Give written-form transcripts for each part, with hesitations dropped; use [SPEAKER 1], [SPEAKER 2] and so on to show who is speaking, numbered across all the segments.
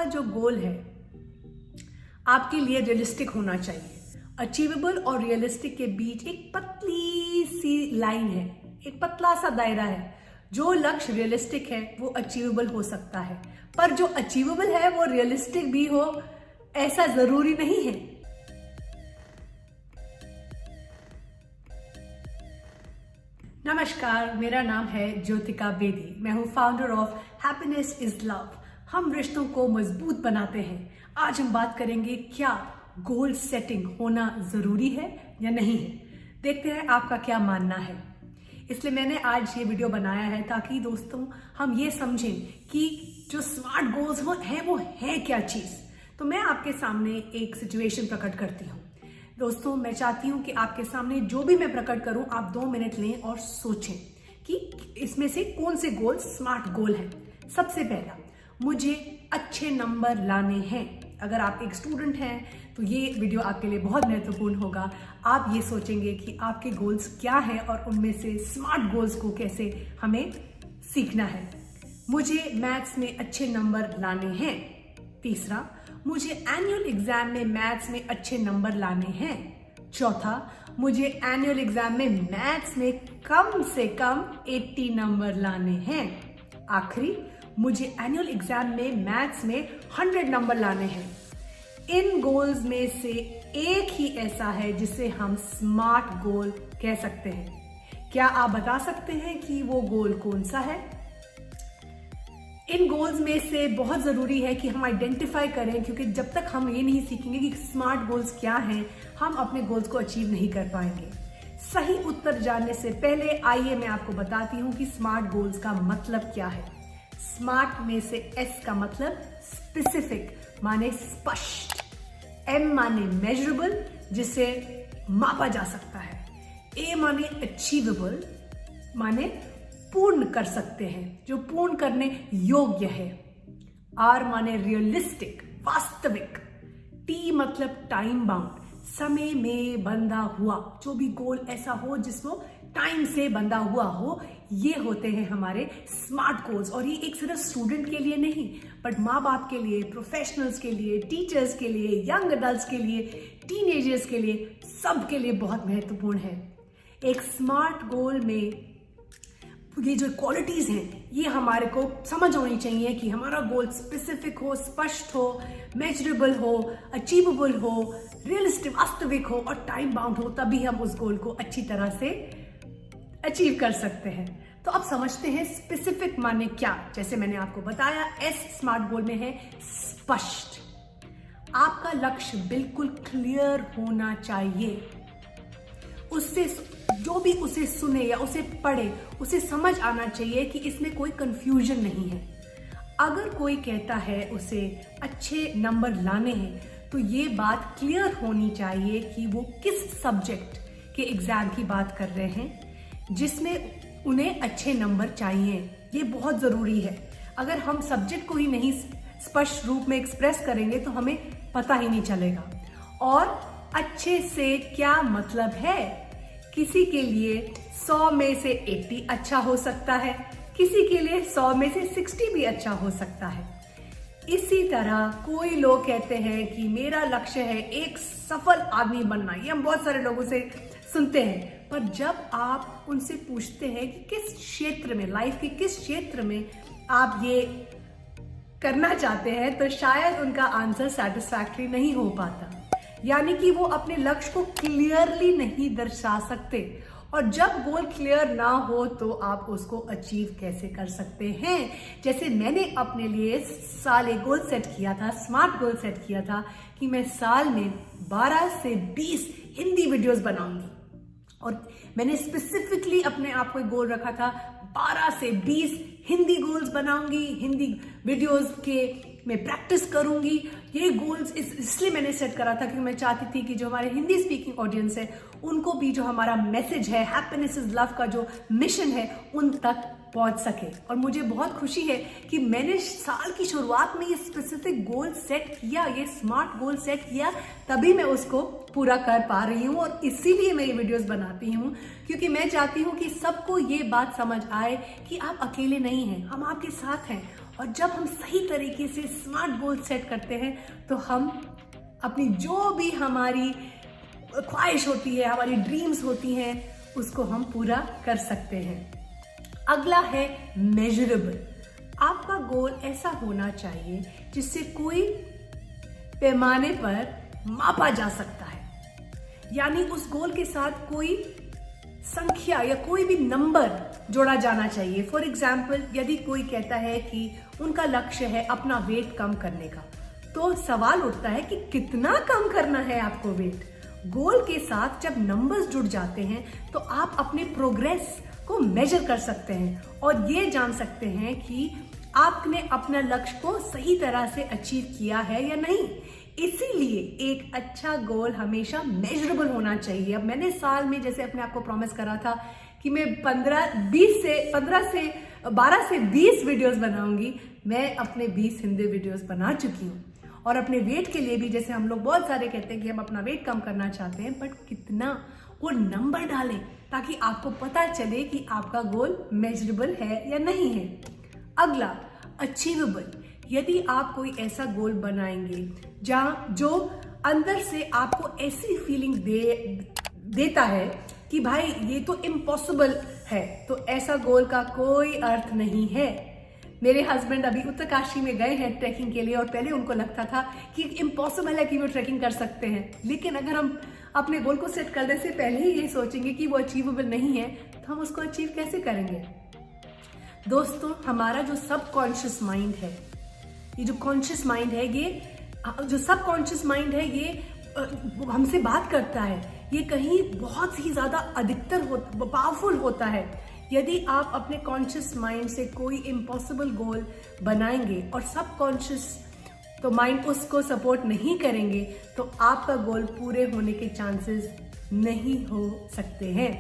[SPEAKER 1] आपका जो गोल है आपके लिए रियलिस्टिक होना चाहिए। अचीवेबल और रियलिस्टिक के बीच एक पतली सी लाइन है, एक पतला सा दायरा है। जो लक्ष्य रियलिस्टिक है वो अचीवेबल हो सकता है, पर जो अचीवेबल है वो रियलिस्टिक भी हो ऐसा जरूरी नहीं है। नमस्कार, मेरा नाम है ज्योतिका बेदी। मैं हूँ founder of happiness is love. हम रिश्तों को मजबूत बनाते हैं। आज हम बात करेंगे क्या गोल सेटिंग होना जरूरी है या नहीं है। देखते हैं आपका क्या मानना है। इसलिए मैंने आज ये वीडियो बनाया है ताकि दोस्तों हम ये समझें कि जो स्मार्ट गोल्स हैं वो है क्या चीज। तो मैं आपके सामने एक सिचुएशन प्रकट करती हूँ। दोस्तों, मैं चाहती हूँ कि आपके सामने जो भी मैं प्रकट करूँ आप 2 मिनट लें और सोचें कि इसमें से कौन से गोल स्मार्ट गोल हैं। सबसे पहला, मुझे अच्छे नंबर लाने हैं। अगर आप एक स्टूडेंट हैं तो ये वीडियो आपके लिए बहुत महत्वपूर्ण होगा। आप ये सोचेंगे कि आपके गोल्स क्या हैं और उनमें से स्मार्ट गोल्स को कैसे हमें सीखना है। मुझे मैथ्स में अच्छे नंबर लाने हैं। तीसरा, मुझे एनुअल एग्जाम में मैथ्स में अच्छे नंबर लाने हैं। चौथा, मुझे एनुअल एग्जाम में मैथ्स में कम से कम 80 नंबर लाने हैं। आखिरी, मुझे एनुअल एग्जाम में मैथ्स में 100 नंबर लाने हैं। इन गोल्स में से एक ही ऐसा है जिसे हम स्मार्ट गोल कह सकते हैं। क्या आप बता सकते हैं कि वो गोल कौन सा है? इन गोल्स में से बहुत जरूरी है कि हम आइडेंटिफाई करें, क्योंकि जब तक हम ये नहीं सीखेंगे कि स्मार्ट गोल्स क्या हैं, हम अपने गोल्स को अचीव नहीं कर पाएंगे। सही उत्तर जानने से पहले आइए मैं आपको बताती हूँ कि स्मार्ट गोल्स का मतलब क्या है। स्मार्ट में से एस का मतलब स्पेसिफिक माने स्पष्ट, एम माने मेजरेबल जिसे मापा जा सकता है, ए माने अचीवेबल माने पूर्ण कर सकते हैं, जो पूर्ण करने योग्य है, आर माने रियलिस्टिक वास्तविक, टी मतलब टाइम बाउंड समय में बंधा हुआ, जो भी गोल ऐसा हो जिसको टाइम से बंधा हुआ हो, ये होते हैं हमारे स्मार्ट गोल्स। और ये एक सिर्फ स्टूडेंट के लिए नहीं बट माँ बाप के लिए, प्रोफेशनल्स के लिए, टीचर्स के लिए, यंग अडल्ट्स के लिए, टीनेजर्स के लिए, सबके लिए बहुत महत्वपूर्ण है। एक स्मार्ट गोल में ये जो क्वालिटीज हैं ये हमारे को समझ होनी चाहिए कि हमारा गोल स्पेसिफिक हो, स्पष्ट हो, मेजरेबल हो, अचीवेबल हो, रियलिस्टिक वास्तविक हो और टाइम बाउंड हो, तभी हम उस गोल को अच्छी तरह से अचीव कर सकते हैं। तो अब समझते हैं स्पेसिफिक माने क्या। जैसे मैंने आपको बताया, एस स्मार्ट गोल में है स्पष्ट। आपका लक्ष्य बिल्कुल क्लियर होना चाहिए। उससे जो भी उसे सुने या उसे पढ़े उसे समझ आना चाहिए कि इसमें कोई कंफ्यूजन नहीं है। अगर कोई कहता है उसे अच्छे नंबर लाने हैं तो ये बात क्लियर होनी चाहिए कि वो किस सब्जेक्ट के एग्जाम की बात कर रहे हैं जिसमें उन्हें अच्छे नंबर चाहिए। ये बहुत जरूरी है। अगर हम सब्जेक्ट को ही नहीं स्पष्ट रूप में एक्सप्रेस करेंगे तो हमें पता ही नहीं चलेगा। और अच्छे से क्या मतलब है? किसी के लिए 100 में से 80 अच्छा हो सकता है, किसी के लिए 100 में से 60 भी अच्छा हो सकता है। इसी तरह कोई लोग कहते हैं कि मेरा लक्ष्य है एक सफल आदमी बनना। ये हम बहुत सारे लोगों से सुनते हैं, पर जब आप उनसे पूछते हैं कि किस क्षेत्र में, लाइफ के किस क्षेत्र में आप ये करना चाहते हैं, तो शायद उनका आंसर सेटिस्फैक्टरी नहीं हो पाता। यानी कि वो अपने लक्ष्य को क्लियरली नहीं दर्शा सकते। और जब गोल क्लियर ना हो तो आप उसको अचीव कैसे कर सकते हैं? जैसे मैंने अपने लिए साल एक गोल सेट किया था, स्मार्ट गोल सेट किया था कि मैं साल में 12 से 20 हिंदी वीडियोस बनाऊंगी। और मैंने स्पेसिफिकली अपने आप को एक गोल रखा था, 12 से 20 हिंदी गोल्स बनाऊंगी, हिंदी वीडियोस के मैं प्रैक्टिस करूंगी। ये गोल्स इसलिए मैंने सेट करा था क्योंकि मैं चाहती थी कि जो हमारे हिंदी स्पीकिंग ऑडियंस है उनको भी जो हमारा मैसेज है, हैप्पीनेस इज लव का जो मिशन है, उन तक पहुंच सके। और मुझे बहुत खुशी है कि मैंने साल की शुरुआत में ये स्पेसिफिक गोल सेट किया, ये स्मार्ट गोल सेट किया, तभी मैं उसको पूरा कर पा रही हूँ। और इसीलिए मैं ये वीडियोस बनाती हूँ क्योंकि मैं चाहती हूँ कि सबको ये बात समझ आए कि आप अकेले नहीं हैं, हम आपके साथ हैं। और जब हम सही तरीके से स्मार्ट गोल सेट करते हैं तो हम अपनी जो भी हमारी ख्वाहिश होती है, हमारी ड्रीम्स होती हैं, उसको हम पूरा कर सकते हैं। अगला है मेजरेबल। आपका गोल ऐसा होना चाहिए जिससे कोई पैमाने पर मापा जा सकता है, यानी उस गोल के साथ कोई संख्या या कोई भी नंबर जोड़ा जाना चाहिए। फॉर एग्जाम्पल, यदि कोई कहता है कि उनका लक्ष्य है अपना वेट कम करने का, तो सवाल उठता है कि कितना कम करना है आपको वेट। गोल के साथ जब नंबर्स जुड़ जाते हैं तो आप अपने प्रोग्रेस को मेजर कर सकते हैं और ये जान सकते हैं कि आपने अपना लक्ष्य को सही तरह से अचीव किया है या नहीं। इसीलिए एक अच्छा गोल हमेशा मेजरेबल होना चाहिए। अब मैंने साल में जैसे अपने आप को प्रॉमिस करा था कि मैं 12 से 20 वीडियोस बनाऊंगी। मैं अपने 20 हिंदी वीडियोस बना चुकी हूँ और अपने वेट के लिए भी, जैसे हम लोग बहुत सारे कहते हैं कि हम अपना वेट कम करना चाहते हैं, बट कितना, वो नंबर डालें ताकि आपको पता चले कि आपका गोल मेजरेबल है या नहीं है। अगला अचीवेबल। यदि आप कोई ऐसा गोल बनाएंगे जो अंदर से आपको ऐसी फीलिंग देता है कि भाई ये तो इम्पॉसिबल है, तो ऐसा गोल का कोई अर्थ नहीं है। मेरे हस्बैंड अभी उत्तरकाशी में गए हैं ट्रैकिंग के लिए और पहले उनको लगता था कि इम्पॉसिबल है कि वो ट्रैकिंग कर सकते हैं, लेकिन अगर हम अपने गोल को सेट करने से पहले ही ये सोचेंगे कि वो अचीवेबल नहीं है तो हम उसको अचीव कैसे करेंगे। दोस्तों, हमारा जो सबकॉन्शियस माइंड है, ये जो कॉन्शियस माइंड है, ये जो सबकॉन्शियस माइंड है, ये हमसे बात करता है। ये कहीं बहुत ही ज्यादा अधिकतर पावरफुल होता है। यदि आप अपने कॉन्शियस माइंड से कोई इम्पॉसिबल गोल बनाएंगे और सबकॉन्शियस तो माइंड उसको सपोर्ट नहीं करेंगे तो आपका गोल पूरे होने के चांसेस नहीं हो सकते हैं,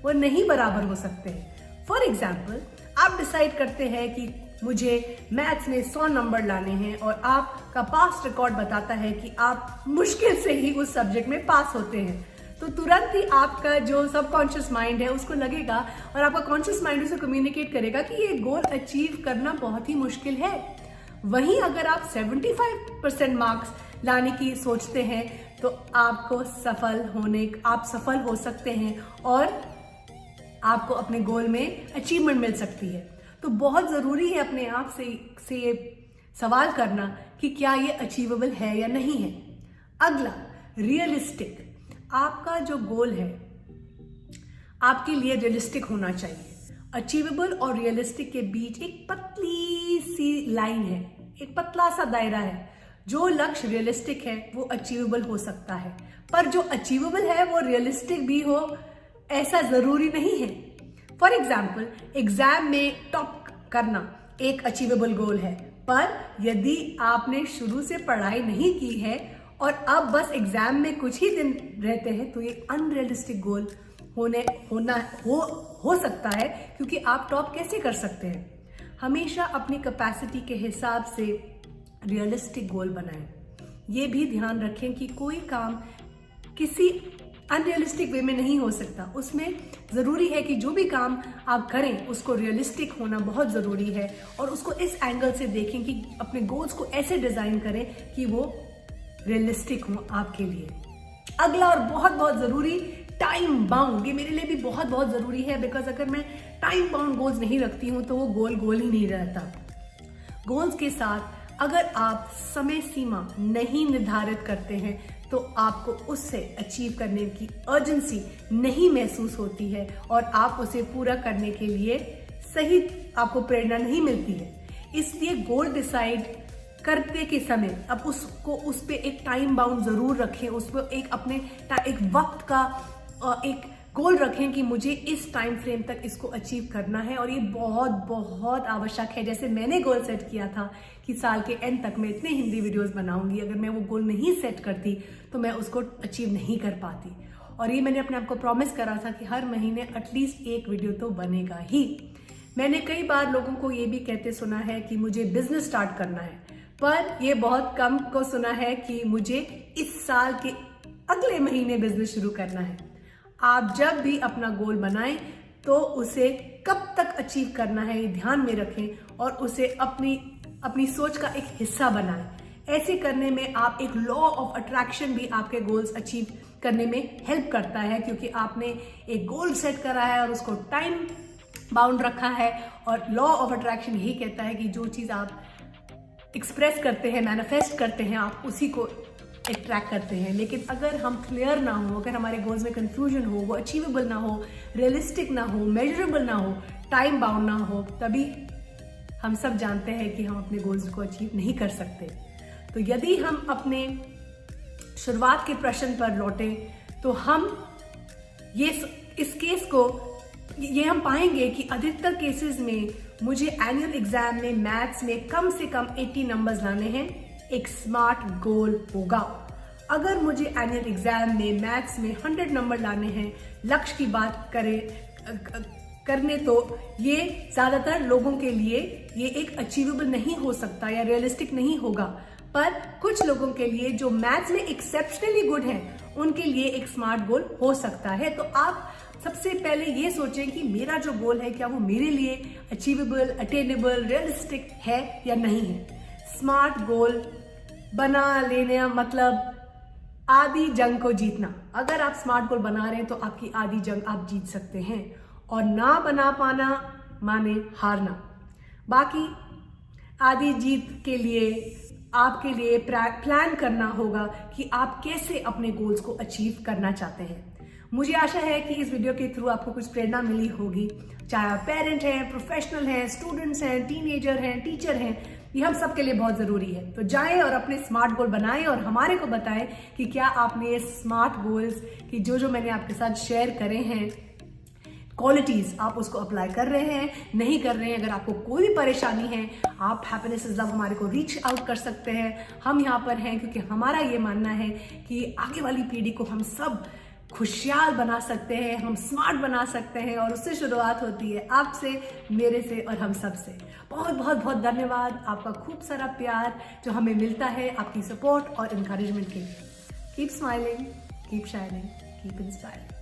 [SPEAKER 1] वो नहीं बराबर हो सकते हैं। फॉर एग्जाम्पल, आप डिसाइड करते हैं कि मुझे मैथ्स में 100 नंबर लाने हैं और आपका पास्ट रिकॉर्ड बताता है कि आप मुश्किल से ही उस सब्जेक्ट में पास होते हैं, तो तुरंत ही आपका जो सबकॉन्शियस माइंड है उसको लगेगा और आपका कॉन्शियस माइंड उसे कम्युनिकेट करेगा कि ये गोल अचीव करना बहुत ही मुश्किल है। वहीं अगर आप 75% मार्क्स लाने की सोचते हैं तो आप सफल हो सकते हैं और आपको अपने गोल में अचीवमेंट मिल सकती है। तो बहुत जरूरी है अपने आप से ये सवाल करना कि क्या ये अचीवेबल है या नहीं है। अगला, रियलिस्टिक। आपका जो गोल है आपके लिए रियलिस्टिक होना चाहिए। अचीवेबल और रियलिस्टिक के बीच एक पतली सी लाइन है, एक पतला सा दायरा है। जो लक्ष्य रियलिस्टिक है वो अचीवेबल हो सकता है, पर जो अचीवेबल है वो रियलिस्टिक भी हो ऐसा जरूरी नहीं है। फॉर एग्जाम्पल, एग्जाम में टॉप करना एक अचीवेबल गोल है, पर यदि आपने शुरू से पढ़ाई नहीं की है और अब बस एग्जाम में कुछ ही दिन रहते हैं तो ये अनरियलिस्टिक गोल हो सकता है, क्योंकि आप टॉप कैसे कर सकते हैं। हमेशा अपनी कैपेसिटी के हिसाब से रियलिस्टिक गोल बनाएं। ये भी ध्यान रखें कि कोई काम किसी अनरियलिस्टिक वे में नहीं हो सकता। उसमें ज़रूरी है कि जो भी काम आप करें उसको रियलिस्टिक होना बहुत ज़रूरी है और उसको इस एंगल से देखें कि अपने गोल्स को ऐसे डिज़ाइन करें कि वो रियलिस्टिक हो आपके लिए। अगला और बहुत बहुत ज़रूरी, टाइम बाउंड। ये मेरे लिए भी बहुत बहुत ज़रूरी है, बिकॉज अगर मैं टाइम बाउंड गोल्स नहीं रखती हूँ तो वो गोल ही नहीं रहता। गोल्स के साथ अगर आप समय सीमा नहीं निर्धारित करते हैं तो आपको उससे अचीव करने की अर्जेंसी नहीं महसूस होती है और आप उसे पूरा करने के लिए सही आपको प्रेरणा नहीं मिलती है। इसलिए गोल डिसाइड करते के समय अब उस पे एक टाइम बाउंड जरूर रखें, उस पर एक वक्त का एक गोल रखें कि मुझे इस टाइम फ्रेम तक इसको अचीव करना है। और ये बहुत बहुत आवश्यक है। जैसे मैंने गोल सेट किया था कि साल के एंड तक मैं इतने हिंदी वीडियोस बनाऊंगी, अगर मैं वो गोल नहीं सेट करती तो मैं उसको अचीव नहीं कर पाती। और ये मैंने अपने आप को प्रॉमिस करा था कि हर महीने एटलीस्ट एक वीडियो तो बनेगा ही। मैंने कई बार लोगों को ये भी कहते सुना है कि मुझे बिजनेस स्टार्ट करना है, पर यह बहुत कम को सुना है कि मुझे इस साल के अगले महीने बिजनेस शुरू करना है। आप जब भी अपना गोल बनाएं तो उसे कब तक अचीव करना है ये ध्यान में रखें और उसे अपनी अपनी सोच का एक हिस्सा बनाएं। ऐसे करने में आप एक लॉ ऑफ अट्रैक्शन भी आपके गोल्स अचीव करने में हेल्प करता है, क्योंकि आपने एक गोल सेट करा है और उसको टाइम बाउंड रखा है। और लॉ ऑफ अट्रैक्शन यही कहता है कि जो चीज़ आप एक्सप्रेस करते हैं, मैनिफेस्ट करते हैं, आप उसी को अट्रैक्ट करते हैं। लेकिन अगर हम क्लियर ना हो, अगर हमारे गोल्स में कंफ्यूजन हो, वो अचीवेबल ना हो, रियलिस्टिक ना हो, मेजरेबल ना हो, टाइम बाउंड ना हो, तभी हम सब जानते हैं कि हम अपने गोल्स को अचीव नहीं कर सकते। तो यदि हम अपने शुरुआत के प्रश्न पर लौटे तो हम इस केस को ये हम पाएंगे कि अधिकतर केसेस में मुझे एनुअल एग्जाम में मैथ्स में कम से कम 80 नंबर्स लाने हैं, एक स्मार्ट गोल होगा। अगर मुझे एनुअल एग्जाम में मैथ्स में 100 नंबर लाने हैं, लक्ष्य की बात करने तो ये ज्यादातर लोगों के लिए ये एक अचीवेबल नहीं हो सकता या रियलिस्टिक नहीं होगा। पर कुछ लोगों के लिए जो मैथ्स में एक्सेप्शनली गुड हैं, उनके लिए एक स्मार्ट गोल हो सकता है। तो आप सबसे पहले ये सोचें कि मेरा जो गोल है क्या वो मेरे लिए अचीवेबल, अटेनेबल, रियलिस्टिक है या नहीं है। स्मार्ट गोल बना लेने मतलब आधी जंग को जीतना। अगर आप स्मार्ट गोल बना रहे हैं तो आपकी आधी जंग आप जीत सकते हैं, और ना बना पाना माने हारना। बाकी आधी जीत के लिए आपके लिए प्लान करना होगा कि आप कैसे अपने गोल्स को अचीव करना चाहते हैं। मुझे आशा है कि इस वीडियो के थ्रू आपको कुछ प्रेरणा मिली होगी। चाहे आप पेरेंट हैं, प्रोफेशनल हैं, स्टूडेंट्स हैं, टीनेजर हैं, टीचर हैं, ये हम सब के लिए बहुत जरूरी है। तो जाएं और अपने स्मार्ट गोल बनाएं और हमारे को बताएं कि क्या आपने ये स्मार्ट गोल्स की जो मैंने आपके साथ शेयर करे हैं क्वालिटीज, आप उसको अप्लाई कर रहे हैं, नहीं कर रहे हैं। अगर आपको कोई भी परेशानी है, आप हैप्पीनेस इज लव हमारे को रीच आउट कर सकते हैं। हम यहाँ पर हैं क्योंकि हमारा ये मानना है कि आगे वाली पीढ़ी को हम सब खुशहाल बना सकते हैं, हम स्मार्ट बना सकते हैं, और उससे शुरुआत होती है आपसे, मेरे से और हम सब से। बहुत बहुत बहुत धन्यवाद, आपका खूब सारा प्यार जो हमें मिलता है, आपकी सपोर्ट और इनकरेजमेंट के लिए। Keep smiling, keep shining, keep inspiring.